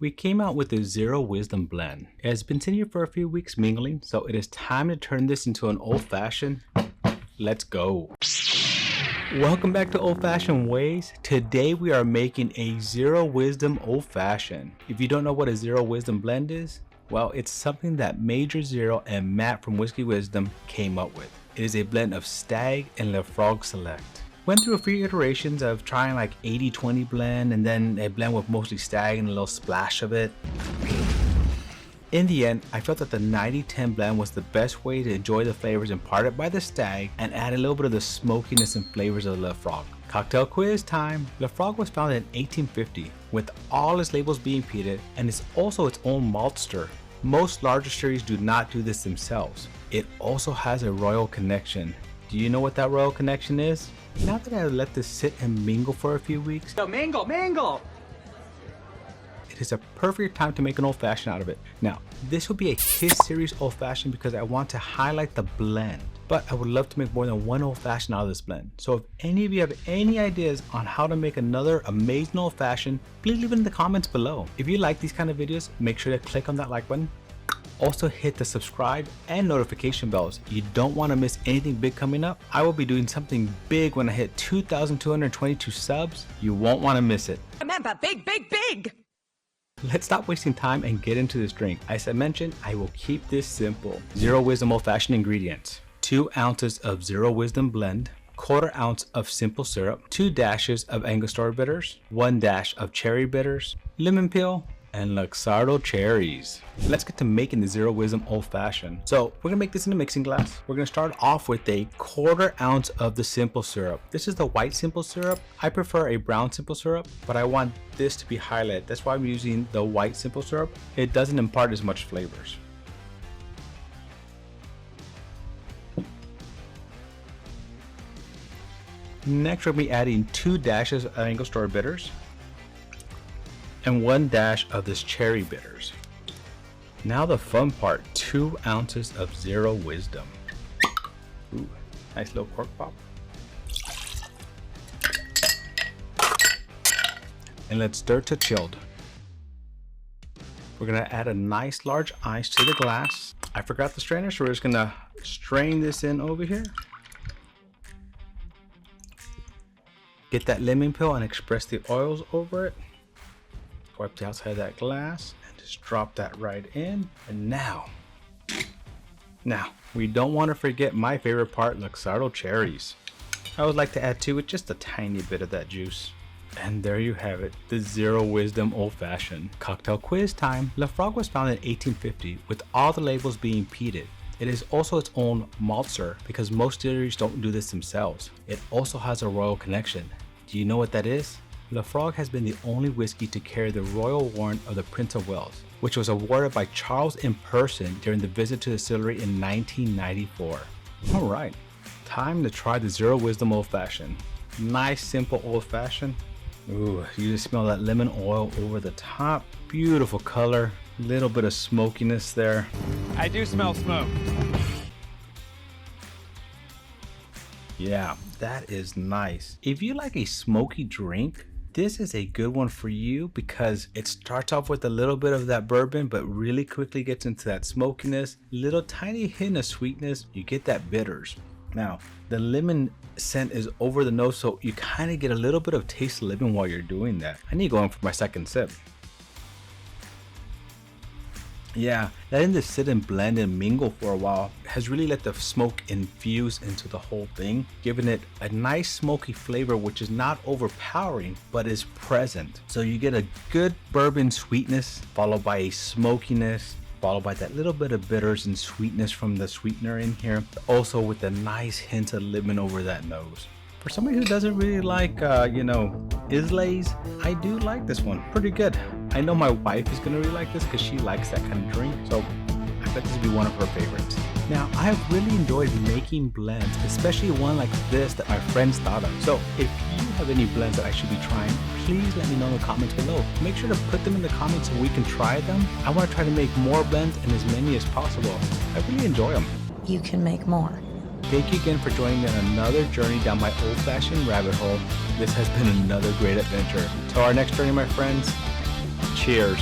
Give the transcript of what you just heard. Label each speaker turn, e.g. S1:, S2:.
S1: We came out with the Xero Wisdom Blend. It has been sitting here for a few weeks mingling, so it is time to turn this into an old fashioned. Let's go. Welcome back to Old Fashioned Ways. Today we are making a Xero Wisdom Old Fashioned. If you don't know what a Xero Wisdom Blend is, well, it's something that Major Xero and Matt from Xero Wisdom came up with. It is a blend of Stagg and Laphroaig Select. Went through a few iterations of trying like 80-20 blend and then a blend with mostly Stagg and a little splash of it. In the end, I felt that the 90-10 blend was the best way to enjoy the flavors imparted by the Stagg and add a little bit of the smokiness and flavors of the Laphroaig. Cocktail quiz time! Laphroaig was founded in 1850 with all its labels being peated, and it's also its own maltster. Most larger series do not do this themselves. It also has a royal connection. Do you know what that royal connection is? Now that I let this sit and mingle for a few weeks, mingle! It is a perfect time to make an old fashioned out of it. Now, this will be a Kiss series old fashioned because I want to highlight the blend, but I would love to make more than one old fashioned out of this blend. So if any of you have any ideas on how to make another amazing old fashioned, please leave it in the comments below. If you like these kind of videos, make sure to click on that like button. Also hit the subscribe and notification bells. You don't want to miss anything big coming up. I will be doing something big when I hit 2,222 subs. You won't want to miss it.
S2: Remember, big!
S1: Let's stop wasting time and get into this drink. As I mentioned, I will keep this simple. Xero Wisdom Old Fashioned ingredients. 2 ounces of Xero Wisdom Blend, 1/4 ounce of simple syrup, 2 dashes of Angostura bitters, 1 dash of cherry bitters, lemon peel, and Luxardo cherries. Let's get to making the Xero Wisdom Old Fashioned. So we're gonna make this in a mixing glass. We're gonna start off with a 1/4 ounce of the simple syrup. This is the white simple syrup. I prefer a brown simple syrup, but I want this to be highlighted. That's why I'm using the white simple syrup. It doesn't impart as much flavors. Next, we'll be adding 2 dashes of Angostura bitters and 1 dash of this cherry bitters. Now the fun part, 2 ounces of Xero Wisdom. Ooh, nice little cork pop. And let's stir to chilled. We're gonna add a nice large ice to the glass. I forgot the strainer, so we're just gonna strain this in over here. Get that lemon peel and express the oils over it. Wipe the outside of that glass and just drop that right in. And now we don't want to forget my favorite part, Luxardo cherries. I would like to add to it just a tiny bit of that juice. And there you have it, the Xero Wisdom Old Fashioned. Cocktail quiz time. Laphroaig was founded in 1850 with all the labels being peated. It is also its own maltster because most distilleries don't do this themselves. It also has a royal connection. Do you know what that is? Laphroaig has been the only whiskey to carry the royal warrant of the Prince of Wales, which was awarded by Charles in person during the visit to the distillery in 1994. Alright, time to try the Xero Wisdom Old Fashioned. Nice simple old fashioned. Ooh, you just smell that lemon oil over the top. Beautiful color, little bit of smokiness there.
S3: I do smell smoke.
S1: Yeah, that is nice. If you like a smoky drink, this is a good one for you because it starts off with a little bit of that bourbon, but really quickly gets into that smokiness, little tiny hint of sweetness. You get that bitters. Now, the lemon scent is over the nose, so you kind of get a little bit of taste of lemon while you're doing that. I need to go in for my second sip. Yeah, letting this sit and blend and mingle for a while has really let the smoke infuse into the whole thing, giving it a nice smoky flavor which is not overpowering but is present. So you get a good bourbon sweetness followed by a smokiness, followed by that little bit of bitters and sweetness from the sweetener in here, also with a nice hint of lemon over that nose. For somebody who doesn't really like, Islays, I do like this one. Pretty good. I know my wife is going to really like this because she likes that kind of drink. So I bet this will be one of her favorites. Now, I have really enjoyed making blends, especially one like this that my friends thought of. So if you have any blends that I should be trying, please let me know in the comments below. Make sure to put them in the comments so we can try them. I want to try to make more blends and as many as possible. I really enjoy them.
S2: You can make more.
S1: Thank you again for joining me on another journey down my old-fashioned rabbit hole. This has been another great adventure. Till our next journey, my friends, cheers.